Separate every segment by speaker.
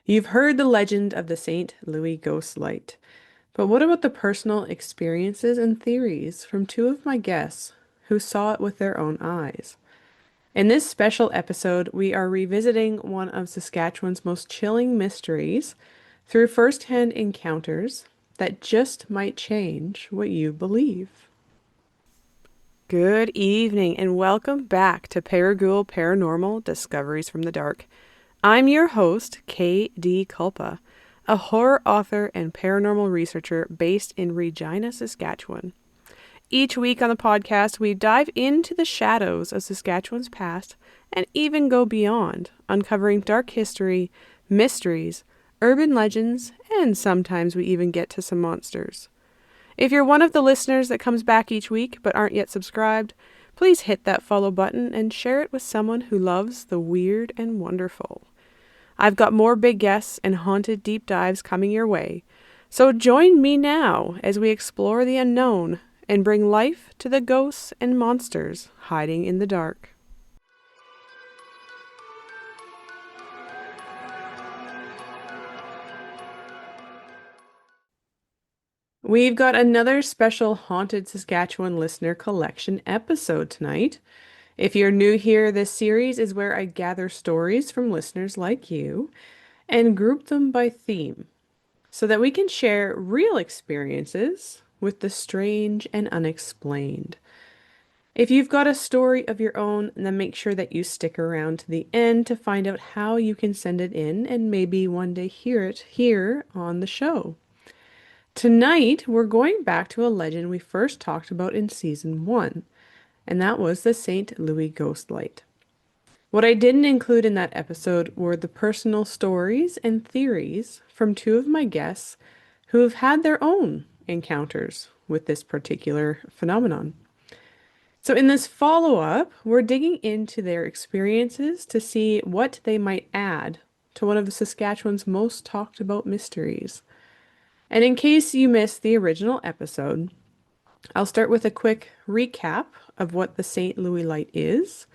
Speaker 1: You've heard the legend of the St. Louis ghost light, but what about the personal experiences and theories from two of my guests who saw it with their own eyes? In this special episode, we are revisiting one of Saskatchewan's most chilling mysteries through first-hand encounters that just might change what you believe. Good evening and welcome back to Paragoul Paranormal Discoveries from the Dark. I'm your host, K.D. Culpa, a horror author and paranormal researcher based in Regina, Saskatchewan. Each week on the podcast, we dive into the shadows of Saskatchewan's past and even go beyond, uncovering dark history, mysteries, urban legends, and sometimes we even get to some monsters. If you're one of the listeners that comes back each week but aren't yet subscribed, please hit that follow button and share it with someone who loves the weird and wonderful. I've got more big guests and haunted deep dives coming your way, so join me now as we explore the unknown and bring life to the ghosts and monsters hiding in the dark. We've got another special Haunted Saskatchewan Listener Collection episode tonight. If you're new here, this series is where I gather stories from listeners like you and group them by theme so that we can share real experiences with the strange and unexplained. If you've got a story of your own, then make sure that you stick around to the end to find out how you can send it in and maybe one day hear it here on the show. Tonight, we're going back to a legend we first talked about in season 1, and that was the St. Louis ghost light. What I didn't include in that episode were the personal stories and theories from two of my guests who have had their own encounters with this particular phenomenon. So, in this follow up, we're digging into their experiences to see what they might add to one of Saskatchewan's most talked about mysteries. And in case you missed the original episode, I'll start with a quick recap of what the St. Louis Light is,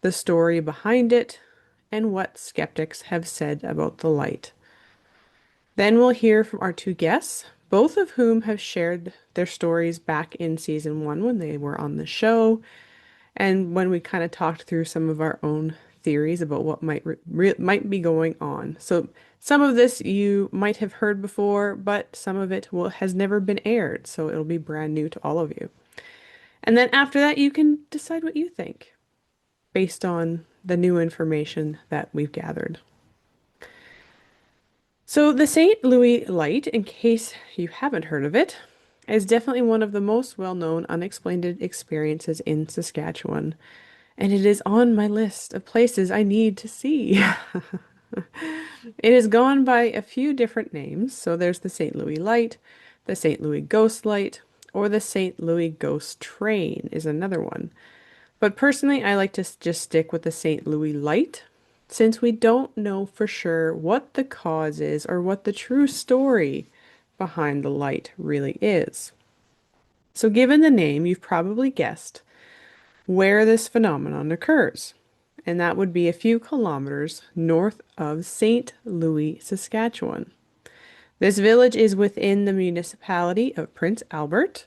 Speaker 1: the story behind it, and what skeptics have said about the light. Then we'll hear from our two guests, both of whom have shared their stories back in season 1 when they were on the show, and when we kind of talked through some of our own theories about what might be going on. So some of this you might have heard before, but some of it has never been aired, so it'll be brand new to all of you. And then after that, you can decide what you think based on the new information that we've gathered. So the St. Louis Light, in case you haven't heard of it, is definitely one of the most well-known unexplained experiences in Saskatchewan, and it is on my list of places I need to see. It has gone by a few different names, so there's the St. Louis Light, the St. Louis Ghost Light, or the St. Louis Ghost Train is another one. But personally, I like to just stick with the St. Louis Light, since we don't know for sure what the cause is or what the true story behind the light really is. So given the name, you've probably guessed where this phenomenon occurs, and that would be a few kilometers north of St. Louis, Saskatchewan. This village is within the municipality of Prince Albert,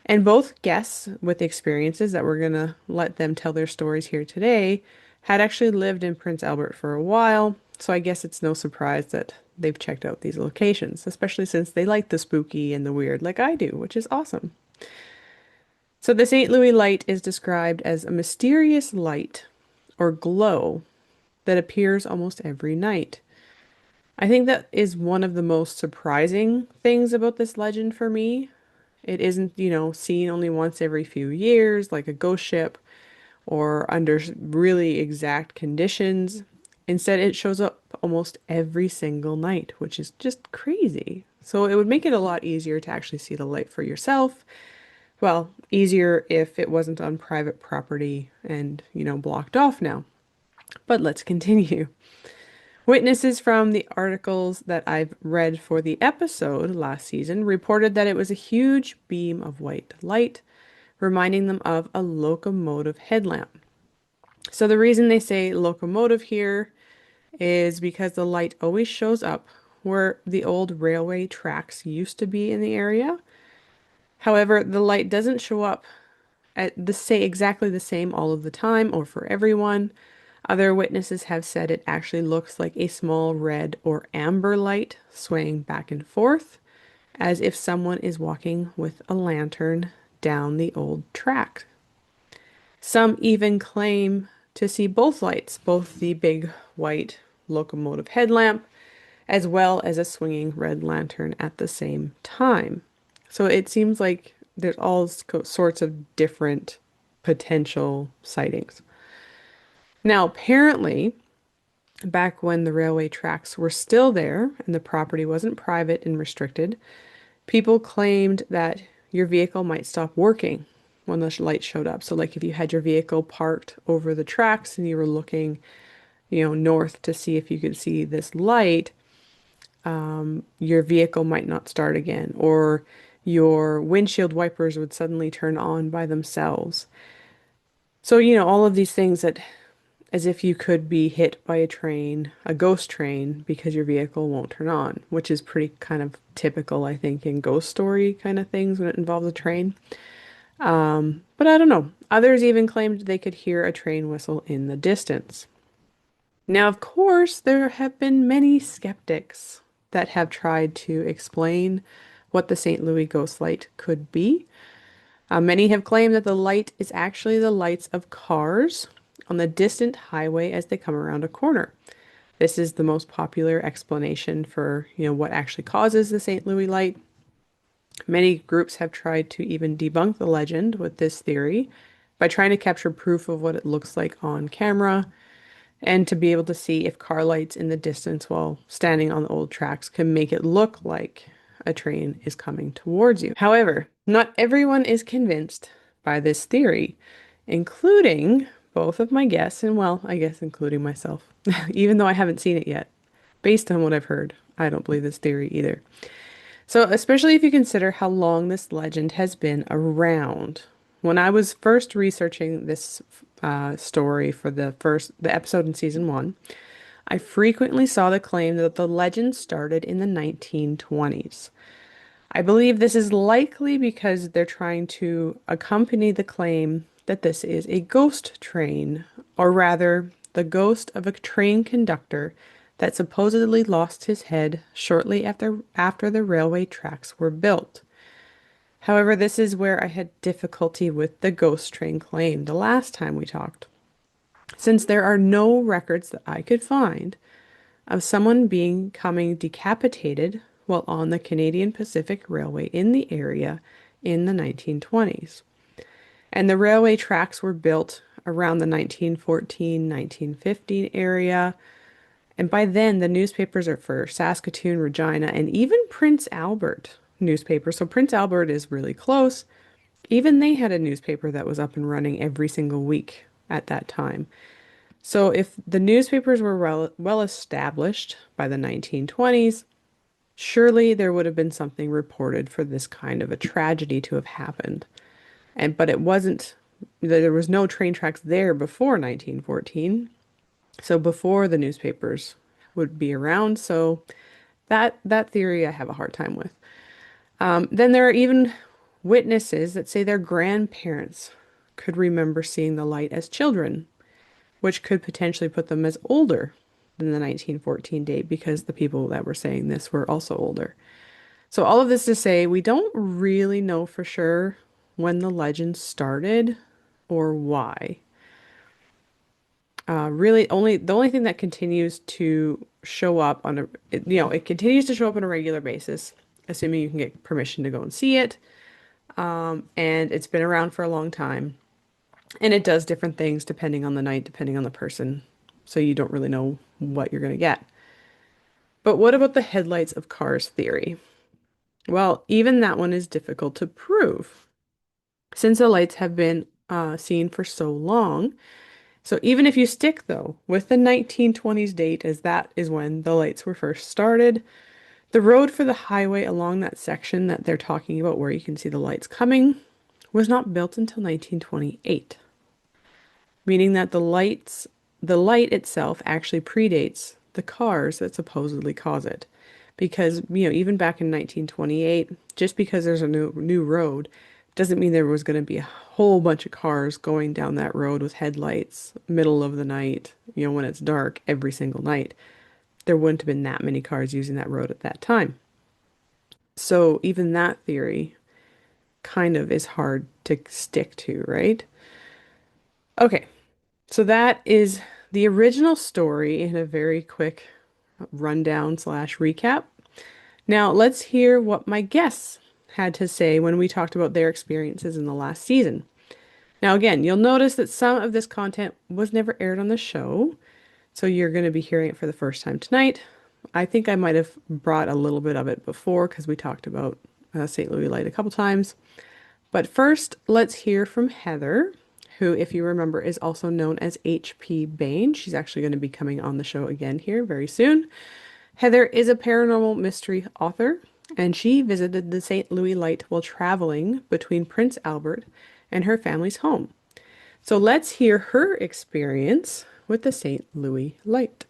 Speaker 1: and both guests with experiences that we're going to let them tell their stories here today had actually lived in Prince Albert for a while, so I guess it's no surprise that they've checked out these locations, especially since they like the spooky and the weird like I do, which is awesome. So the St. Louis light is described as a mysterious light or glow that appears almost every night. I think that is one of the most surprising things about this legend for me. It isn't, seen only once every few years, like a ghost ship, or under really exact conditions. Instead, it shows up almost every single night, which is just crazy. So it would make it a lot easier to actually see the light for yourself. Well, easier if it wasn't on private property and, blocked off now. But let's continue. Witnesses from the articles that I've read for the episode last season reported that it was a huge beam of white light, reminding them of a locomotive headlamp. So the reason they say locomotive here is because the light always shows up where the old railway tracks used to be in the area. However, the light doesn't show up at the say exactly the same all of the time or for everyone. Other witnesses have said it actually looks like a small red or amber light swaying back and forth, as if someone is walking with a lantern down the old track. Some even claim to see both lights, both the big white locomotive headlamp as well as a swinging red lantern at the same time. So it seems like there's all sorts of different potential sightings. Now, apparently, back when the railway tracks were still there and the property wasn't private and restricted, people claimed that your vehicle might stop working when the light showed up. So, like if you had your vehicle parked over the tracks and you were looking, north to see if you could see this light, your vehicle might not start again, or your windshield wipers would suddenly turn on by themselves. So, all of these things that, as if you could be hit by a train, a ghost train, because your vehicle won't turn on, which is pretty kind of typical, I think, in ghost story kind of things when it involves a train. But I don't know. Others even claimed they could hear a train whistle in the distance. Now, of course, there have been many skeptics that have tried to explain what the St. Louis ghost light could be. Many have claimed that the light is actually the lights of cars on the distant highway as they come around a corner. This is the most popular explanation for, what actually causes the St. Louis light. Many groups have tried to even debunk the legend with this theory by trying to capture proof of what it looks like on camera and to be able to see if car lights in the distance while standing on the old tracks can make it look like a train is coming towards you. However, not everyone is convinced by this theory, including both of my guests, and well, I guess including myself, even though I haven't seen it yet. Based on what I've heard, I don't believe this theory either. So, especially if you consider how long this legend has been around. When I was first researching this story for the episode in season one, I frequently saw the claim that the legend started in the 1920s. I believe this is likely because they're trying to accompany the claim that this is a ghost train, or rather, the ghost of a train conductor that supposedly lost his head shortly after the railway tracks were built. However, this is where I had difficulty with the ghost train claim the last time we talked. Since there are no records that I could find of someone becoming decapitated while on the Canadian Pacific Railway in the area in the 1920s. And the railway tracks were built around the 1914, 1915 area. And by then, the newspapers are for Saskatoon, Regina, and even Prince Albert newspaper. So Prince Albert is really close. Even they had a newspaper that was up and running every single week at that time. So if the newspapers were well established by the 1920s, surely there would have been something reported for this kind of a tragedy to have happened. But it wasn't, there was no train tracks there before 1914. So before the newspapers would be around. So that theory I have a hard time with. Then there are even witnesses that say their grandparents could remember seeing the light as children, which could potentially put them as older than the 1914 date because the people that were saying this were also older. So all of this to say, we don't really know for sure when the legend started or why. Really, the only thing that continues to show up on it continues to show up on a regular basis, assuming you can get permission to go and see it. And it's been around for a long time. And it does different things depending on the night, depending on the person. So you don't really know what you're going to get. But what about the headlights of cars theory? Well, even that one is difficult to prove since the lights have been seen for so long. So even if you stick, though, with the 1920s date, as that is when the lights were first started, the road for the highway along that section that they're talking about where you can see the lights coming was not built until 1928, meaning that the light itself actually predates the the cars that supposedly cause it. Because, even back in 1928, just because there's a new road doesn't mean there was going to be a whole bunch of cars going down that road with headlights, middle of the night, when it's dark every single night. There wouldn't have been that many cars using that road at that time. So even that theory kind of is hard to stick to, right? Okay, so that is the original story in a very quick rundown slash recap. Now let's hear what my guests had to say when we talked about their experiences in the last season. Now, again, you'll notice that some of this content was never aired on the show, so you're going to be hearing it for the first time tonight. I think I might have brought a little bit of it before because we talked about St. Louis Light a couple times. But first, let's hear from Heather, who, if you remember, is also known as H.P. Bain. She's actually going to be coming on the show again here very soon. Heather is a paranormal mystery author, and she visited the St. Louis Light while traveling between Prince Albert and her family's home. So let's hear her experience with the St. Louis Light.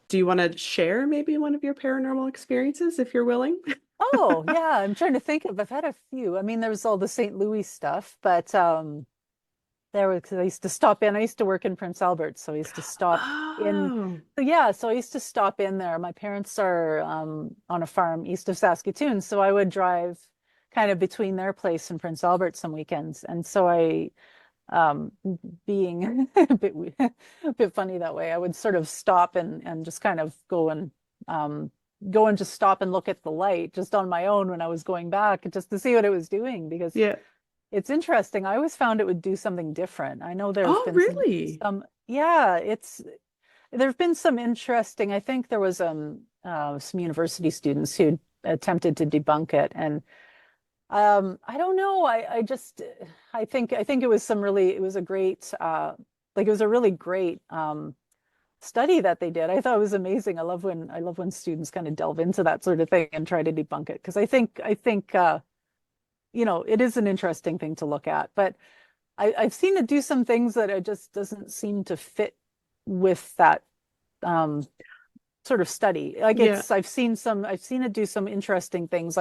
Speaker 1: Do you want to share maybe one of your paranormal experiences if you're willing?
Speaker 2: Oh, yeah, I'm trying to think of, I've had a few. I mean, there was all the St. Louis stuff, but there was, 'cause I used to stop in. I used to work in Prince Albert, so I used to stop in.
Speaker 1: Oh,
Speaker 2: So yeah, so I used to stop in there. My parents are on a farm east of Saskatoon, so I would drive kind of between their place and Prince Albert some weekends. And so um, being a bit funny that way, I would sort of stop and just kind of um, go and just stop and look at the light just on my own when I was going back, just to see what it was doing because
Speaker 1: yeah.
Speaker 2: it's interesting. I always found it would do something different. I know there have
Speaker 1: Oh,
Speaker 2: been
Speaker 1: really?
Speaker 2: yeah, there have been some interesting. I think there was some university students who attempted to debunk it, and I don't know. I just I think it was some really it was a great like it was a really great study that they did. I thought it was amazing. I love when students kind of delve into that sort of thing and try to debunk it because I think it is an interesting thing to look at. But I've seen it do some things that it just doesn't seem to fit with that um, sort of study. Like
Speaker 1: Yeah.
Speaker 2: I've seen it do some interesting things.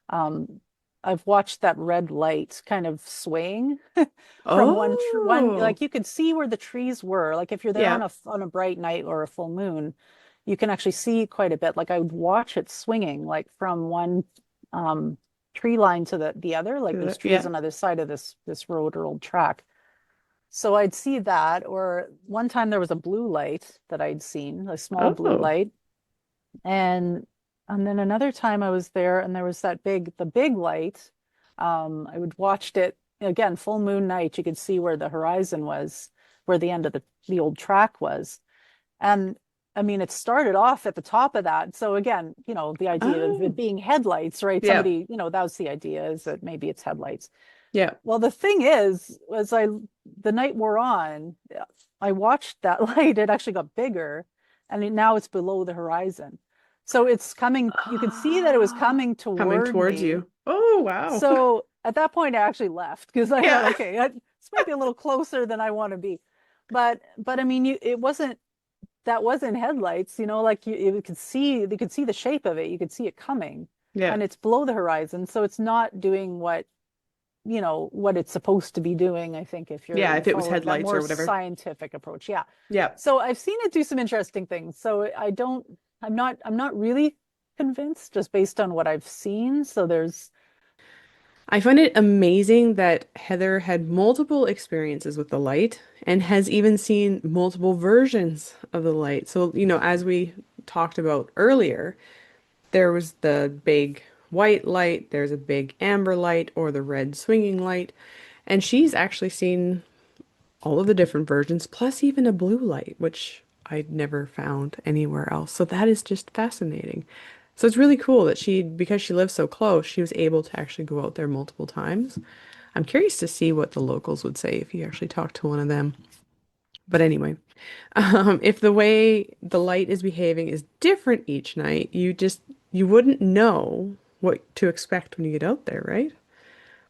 Speaker 2: Um, I've watched that red light kind of swaying from one,
Speaker 1: Oh,
Speaker 2: like you could see where the trees were. Like if you're there
Speaker 1: yeah.
Speaker 2: on a bright night or a full moon, you can actually see quite a bit. Like I would watch it swinging, like from one um, tree line to the other. Like there's trees
Speaker 1: Yeah.
Speaker 2: on either side of this road or old track. So I'd see that. Or one time there was a blue light that I'd seen, a small blue
Speaker 1: Oh,
Speaker 2: light, and then another time I was there and there was the big light. I would watched it again, full moon night. You could see where the horizon was, where the end of the old track was. And I mean, it started off at the top of that. So again, the idea of it
Speaker 1: oh,
Speaker 2: being headlights, right?
Speaker 1: yeah.
Speaker 2: Somebody, that was the idea is that maybe it's headlights.
Speaker 1: Yeah.
Speaker 2: Well, the thing is, the night wore on, I watched that light. It actually got bigger, and now it's below the horizon. So it's coming. You could see that it was
Speaker 1: Ah,
Speaker 2: coming
Speaker 1: coming
Speaker 2: toward
Speaker 1: towards
Speaker 2: me.
Speaker 1: you. Oh, wow.
Speaker 2: So at that point, I actually left because I thought,
Speaker 1: Yeah.
Speaker 2: okay, this might be a little closer than I want to be. But I mean, it wasn't that wasn't headlights. Like you could see the shape of it. You could see it coming,
Speaker 1: Yeah.
Speaker 2: and it's below the horizon, so it's not doing what it's supposed to be doing, I think, if
Speaker 1: Yeah,
Speaker 2: you're
Speaker 1: if it was
Speaker 2: following that
Speaker 1: headlights
Speaker 2: more
Speaker 1: or whatever.
Speaker 2: scientific approach. Yeah.
Speaker 1: Yeah.
Speaker 2: So I've seen it do some interesting things. So I'm not really convinced just based on what I've seen. So there's
Speaker 1: I find it amazing that Heather had multiple experiences with the light and has even seen multiple versions of the light. So, as we talked about earlier, there was the big white light, there's a big amber light, or the red swinging light. And she's actually seen all of the different versions, plus even a blue light, which I'd never found anywhere else. So that is just fascinating. So it's really cool that because she lives so close, she was able to actually go out there multiple times. I'm curious to see what the locals would say if you actually talk to one of them. But anyway, if the way the light is behaving is different each night, you wouldn't know what to expect when you get out there, right?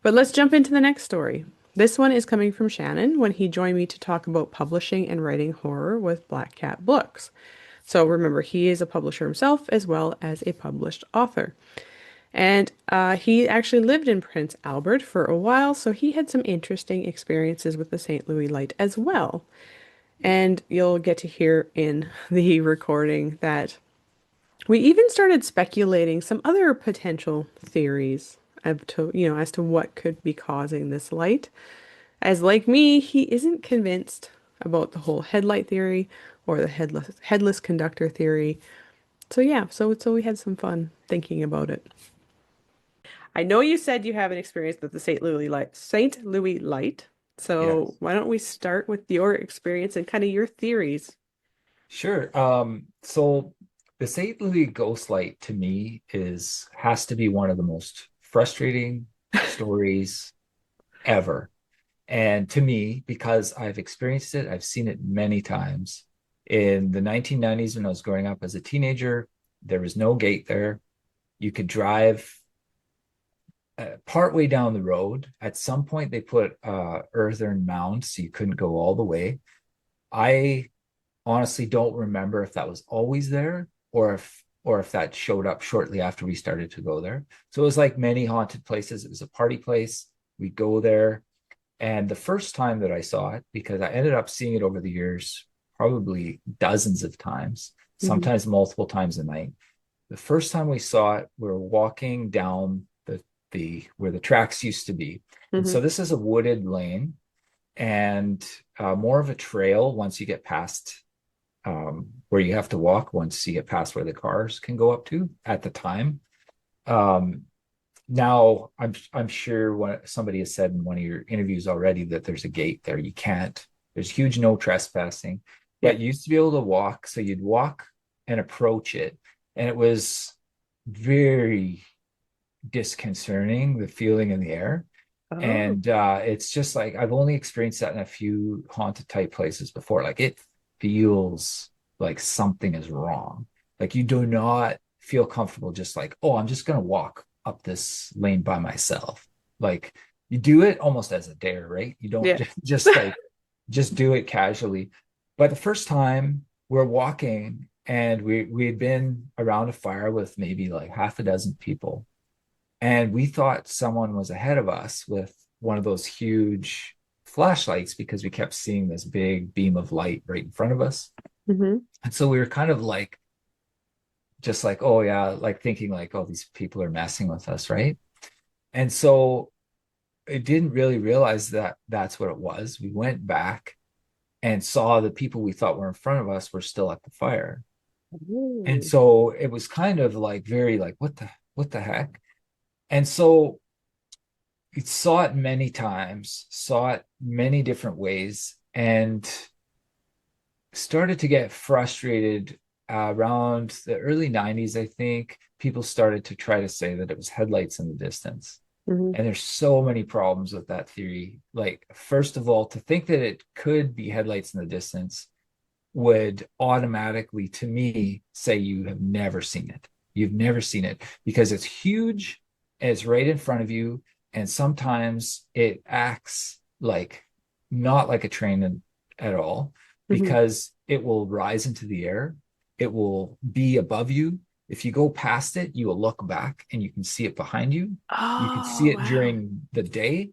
Speaker 1: But let's jump into the next story. This one is coming from Shannon when he joined me to talk about publishing and writing horror with Black Cat Books. So remember, he is a publisher himself as well as a published author. And he actually lived in Prince Albert for a while, so he had some interesting experiences with the St. Louis Light as well. And you'll get to hear in the recording that we even started speculating some other potential theories as to what could be causing this light. As like me, he isn't convinced about the whole headlight theory or the headless conductor theory. So yeah, so we had some fun thinking about it. I know you said you have an experience with the St. Louis Light, St. Louis Light. So
Speaker 3: Yes.
Speaker 1: why don't we start with your experience and kind of your theories?
Speaker 3: Sure. So the St. Louis Ghost Light to me is has to be one of the most frustrating stories ever. And to me, because I've experienced it, I've seen it many times. In the 1990s, when I was growing up as a teenager, there was no gate there. You could drive partway down the road. At some point, they put earthen mound so you couldn't go all the way. I honestly don't remember if that was always there or if that showed up shortly after we started to go there. So it was like many haunted places. It was a party place. We go there. And the first time that I saw it, because I ended up seeing it over the years, probably dozens of times,
Speaker 1: Hmm.
Speaker 3: sometimes multiple times a night. The first time we saw it, we were walking down the where the tracks used to be. And
Speaker 1: Hmm.
Speaker 3: so this is a wooded lane and more of a trail once you get past where you have to walk once you get past where the cars can go up to at the time. Um, Now I'm sure what somebody has said in one of your interviews already that there's a gate there. You can't. There's huge no trespassing,
Speaker 1: Yeah.
Speaker 3: but you used to be able to walk. So you'd walk and approach it, and it was very disconcerting, the feeling in the air.
Speaker 1: Oh.
Speaker 3: And it's just like I've only experienced that in a few haunted type places before. Like it feels like something is wrong. Like you do not feel comfortable just like, oh, I'm just gonna walk up this lane by myself. Like you do it almost as a dare, right? You don't
Speaker 1: Yeah.
Speaker 3: just like just do it casually. But the first time we're walking and we had been around a fire with maybe like half a dozen people and we thought someone was ahead of us with one of those huge flashlights because we kept seeing this big beam of light right in front of us.
Speaker 1: Hmm.
Speaker 3: And so we were kind of like, just like, oh, yeah, like thinking like, oh, these people are messing with us, right? And so it didn't really realize that that's what it was. We went back and saw the people we thought were in front of us were still at the fire. And
Speaker 1: Ooh.
Speaker 3: so it was kind of like very like, what the heck? And so saw it many times, saw it many different ways, and started to get frustrated around the early 90s. I think people started to try to say that it was headlights in the distance.
Speaker 1: Hmm.
Speaker 3: And there's so many problems with that theory. Like, first of all, to think that it could be headlights in the distance would automatically, to me, say you have never seen it. You've never seen it because it's huge, it's right in front of you, and sometimes it acts like not like a train at all
Speaker 1: Hmm.
Speaker 3: because it will rise into the air, it will be above you. If you go past it, you will look back and you can see it behind you. You can see
Speaker 1: Oh,
Speaker 3: it
Speaker 1: wow.
Speaker 3: during the day.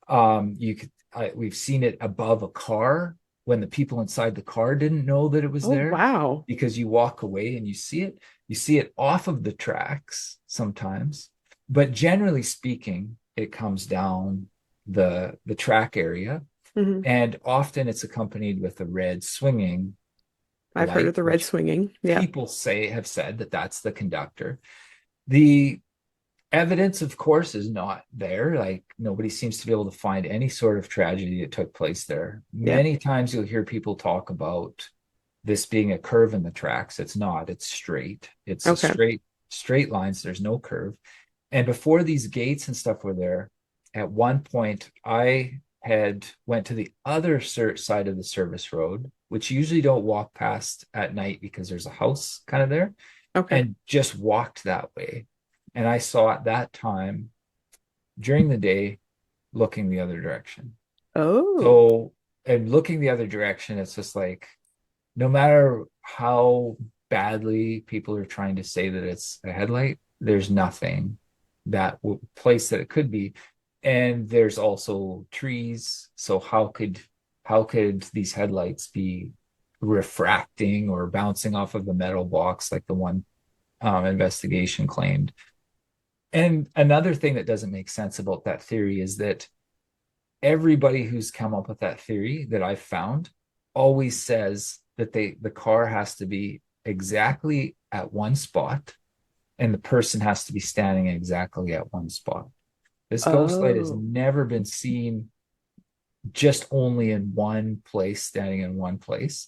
Speaker 3: You could we've seen it above a car when the people inside the car didn't know that it was
Speaker 1: Oh,
Speaker 3: there
Speaker 1: wow.
Speaker 3: because you walk away and you see it. You see it off of the tracks sometimes, but generally speaking, it comes down the track area,
Speaker 1: Hmm.
Speaker 3: and often it's accompanied with a red swinging
Speaker 1: I've heard of
Speaker 3: light,
Speaker 1: the red
Speaker 3: which
Speaker 1: swinging. Yeah.
Speaker 3: people say have said that that's the conductor. The evidence, of course, is not there. Like nobody seems to be able to find any sort of tragedy that took place there.
Speaker 1: Yeah.
Speaker 3: Many times you'll hear people talk about this being a curve in the tracks. It's not, it's straight. It's a
Speaker 1: Okay.
Speaker 3: straight lines. There's no curve. And before these gates and stuff were there, at one point I had went to the other side of the service road, which you usually don't walk past at night because there's a house kind of there,
Speaker 1: Okay.
Speaker 3: and just walked that way. And I saw at that time during the day looking the other direction.
Speaker 1: Oh,
Speaker 3: So, and looking the other direction, it's just like no matter how badly people are trying to say that it's a headlight, there's nothing that place that it could be. And there's also trees. So how could these headlights be refracting or bouncing off of the metal box like the one investigation claimed? And another thing that doesn't make sense about that theory is that everybody who's come up with that theory that I've found always says that the car has to be exactly at one spot and the person has to be standing exactly at one spot. This ghost light has
Speaker 1: oh.
Speaker 3: never been seen just only in one place, standing in one place.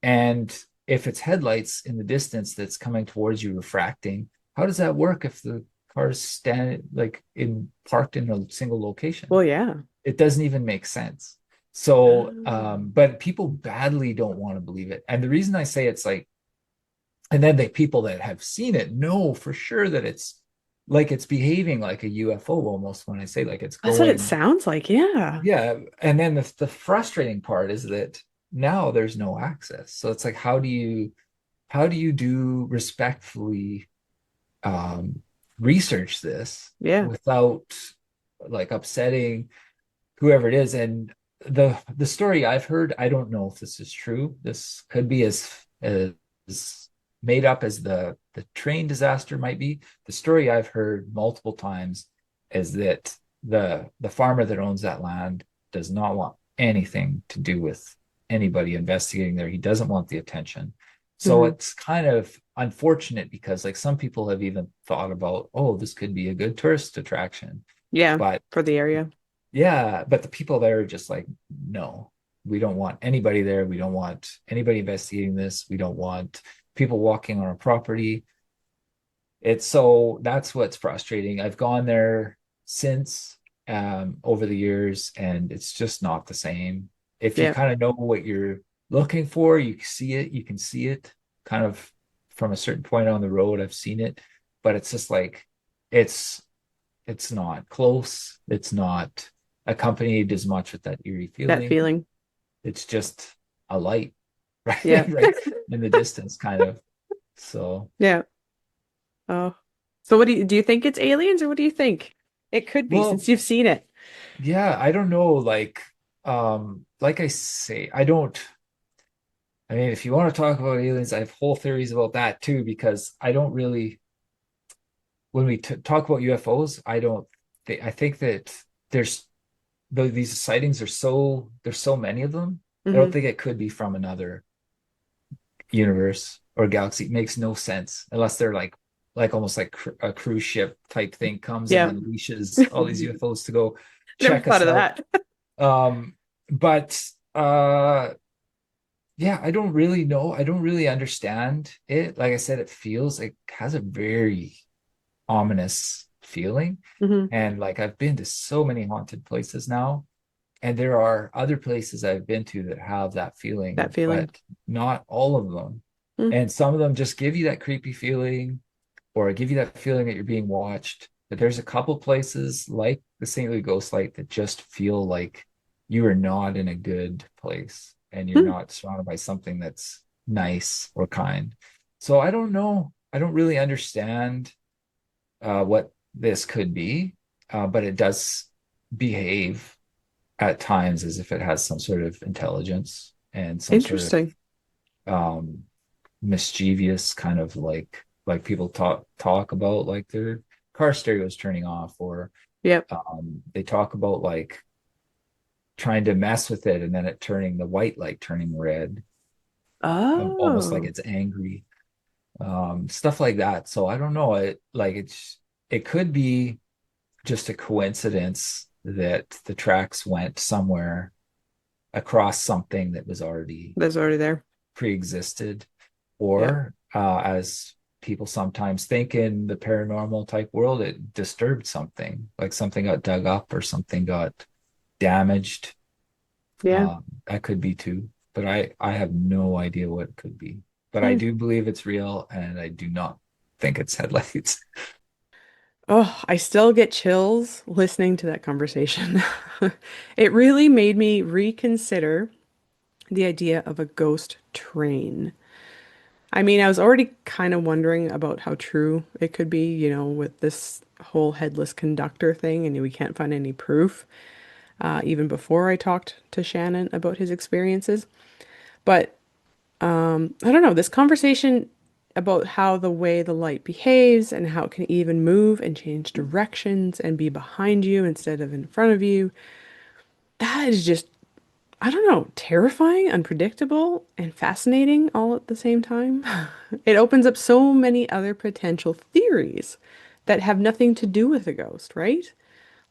Speaker 3: And if it's headlights in the distance that's coming towards you refracting, how does that work if the car's standing like in parked in a single location?
Speaker 1: Well, yeah.
Speaker 3: It doesn't even make sense. So,
Speaker 1: Oh.
Speaker 3: but people badly don't want to believe it. And the reason I say it's like, and then the people that have seen it know for sure that it's like it's behaving like a UFO almost when I say like it's
Speaker 1: That's what it
Speaker 3: going,
Speaker 1: sounds like. Yeah.
Speaker 3: yeah. And then the frustrating part is that now there's no access. So it's like, how do you do respectfully um, research this
Speaker 1: Yeah.
Speaker 3: without like upsetting whoever it is? And the story I've heard, I don't know if this is true. This could be as made up as the train disaster might be. The story I've heard multiple times is that the farmer that owns that land does not want anything to do with anybody investigating there. He doesn't want the attention. So
Speaker 1: Hmm.
Speaker 3: it's kind of unfortunate because like some people have even thought about, oh, this could be a good tourist attraction.
Speaker 1: Yeah.
Speaker 3: But
Speaker 1: For the area.
Speaker 3: yeah, but the people there are just like, no, we don't want anybody there. We don't want anybody investigating this. We don't want people walking on our property. It's so that's what's frustrating. I've gone there since over the years, and it's just not the same. If you
Speaker 1: Yeah.
Speaker 3: kind of know what you're looking for, you can see it kind of from a certain point on the road. I've seen it, but it's just like it's it's not close. It's not accompanied as much with that eerie
Speaker 1: That
Speaker 3: feeling.
Speaker 1: feeling.
Speaker 3: It's just a light,
Speaker 1: Yeah.
Speaker 3: right, right in the distance, kind of. So,
Speaker 1: Yeah. Oh. So what do you think it's aliens or what do you think? It could be
Speaker 3: well,
Speaker 1: since you've seen it.
Speaker 3: yeah, I don't know. Like I say, I don't. I mean, if you want to talk about aliens, I have whole theories about that too, because I don't really. When we talk about UFOs, I don't. I think that there's these sightings are there's so many of them. I don't
Speaker 1: Hmm.
Speaker 3: think it could be from another universe or galaxy. It makes no sense unless they're like almost like a cruise ship type thing comes and
Speaker 1: Yeah.
Speaker 3: unleashes all these UFOs to go
Speaker 1: Never
Speaker 3: check
Speaker 1: thought
Speaker 3: us
Speaker 1: of
Speaker 3: out.
Speaker 1: that.
Speaker 3: But yeah, I don't really know. I don't really understand it. Like I said, it feels it has a very ominous feeling.
Speaker 1: Hmm.
Speaker 3: And like I've been to so many haunted places now, and there are other places I've been to that have that
Speaker 1: That
Speaker 3: feeling,
Speaker 1: feeling.
Speaker 3: but not all of them.
Speaker 1: Mm.
Speaker 3: And some of them just give you that creepy feeling or give you that feeling that you're being watched. But there's a couple places like the St. Louis Ghost Light that just feel like you are not in a good place and you're
Speaker 1: Mm.
Speaker 3: not surrounded by something that's nice or kind. So I don't know. I don't really understand what this could be, but it does behave at times as if it has some sort of intelligence and some sort
Speaker 1: Interesting.
Speaker 3: of mischievous kind of like people talk about like their car stereos turning off or
Speaker 1: Yep.
Speaker 3: they talk about like trying to mess with it and then it turning the white light turning red, almost like
Speaker 1: Oh.
Speaker 3: it's angry, stuff like that. So I don't know, it could be just a coincidence that the tracks went somewhere across something that was already
Speaker 1: That's already there.
Speaker 3: pre-existed,
Speaker 1: Yeah.
Speaker 3: or as people sometimes think in the paranormal type world, it disturbed something, like something got dug up or something got damaged.
Speaker 1: Yeah.
Speaker 3: That could be too, but I have no idea what it could be. But I
Speaker 1: Mm.
Speaker 3: do believe it's real, and I do not think it's headlights.
Speaker 1: Oh, I still get chills listening to that conversation. It really made me reconsider the idea of a ghost train. I mean, I was already kind of wondering about how true it could be, with this whole headless conductor thing, and we can't find any proof, even before I talked to Shannon about his experiences. But I don't know, this conversation about how the way the light behaves and how it can even move and change directions and be behind you instead of in front of you, that is just, I don't know, terrifying, unpredictable, and fascinating all at the same time. It opens up so many other potential theories that have nothing to do with a ghost, right?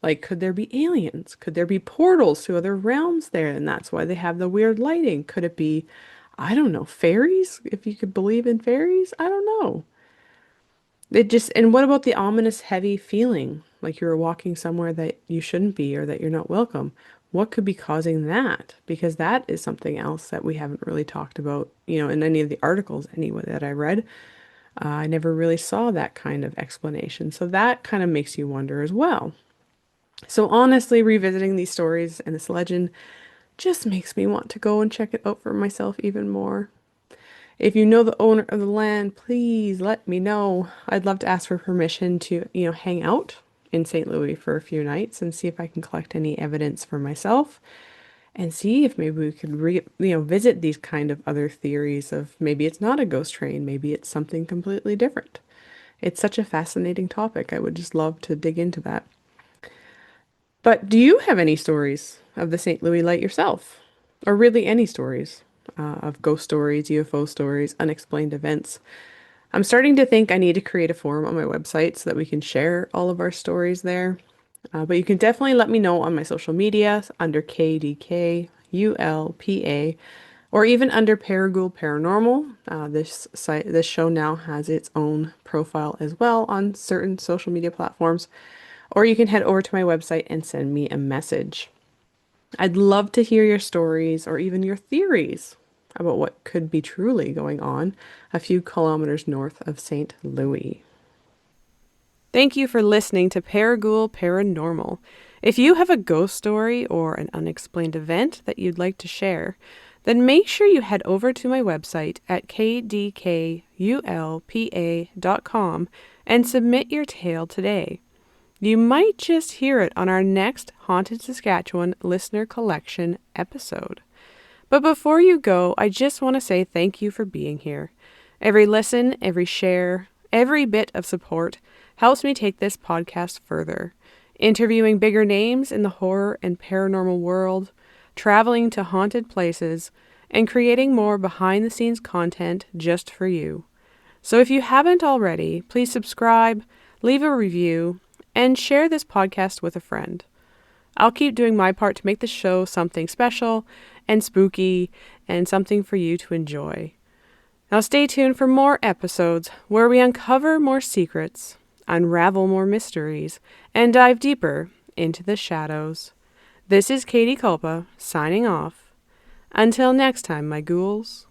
Speaker 1: Like, could there be aliens? Could there be portals to other realms there? And that's why they have the weird lighting. Could it be, I don't know, fairies? If you could believe in fairies? I don't know. And what about the ominous, heavy feeling? Like you're walking somewhere that you shouldn't be or that you're not welcome. What could be causing that? Because that is something else that we haven't really talked about, in any of the articles anyway that I read. I never really saw that kind of explanation. So that kind of makes you wonder as well. So honestly, revisiting these stories and this legend just makes me want to go and check it out for myself even more. If you know the owner of the land, please let me know. I'd love to ask for permission to, hang out in St. Louis for a few nights and see if I can collect any evidence for myself and see if maybe we could visit these kind of other theories of maybe it's not a ghost train, maybe it's something completely different. It's such a fascinating topic. I would just love to dig into that. But do you have any stories of the St. Louis Light yourself? Or really any stories of ghost stories, UFO stories, unexplained events? I'm starting to think I need to create a forum on my website so that we can share all of our stories there. But you can definitely let me know on my social media under KDKULPA or even under Paragoul Paranormal. This show now has its own profile as well on certain social media platforms. Or you can head over to my website and send me a message. I'd love to hear your stories or even your theories about what could be truly going on a few kilometers north of St. Louis. Thank you for listening to Paragoul Paranormal. If you have a ghost story or an unexplained event that you'd like to share, then make sure you head over to my website at kdkulpa.com and submit your tale today. You might just hear it on our next Haunted Saskatchewan Listener Collection episode. But before you go, I just want to say thank you for being here. Every listen, every share, every bit of support helps me take this podcast further. Interviewing bigger names in the horror and paranormal world, traveling to haunted places, and creating more behind-the-scenes content just for you. So if you haven't already, please subscribe, leave a review, and share this podcast with a friend. I'll keep doing my part to make the show something special and spooky and something for you to enjoy. Now stay tuned for more episodes where we uncover more secrets, unravel more mysteries, and dive deeper into the shadows. This is Katie Culpa, signing off. Until next time, my ghouls.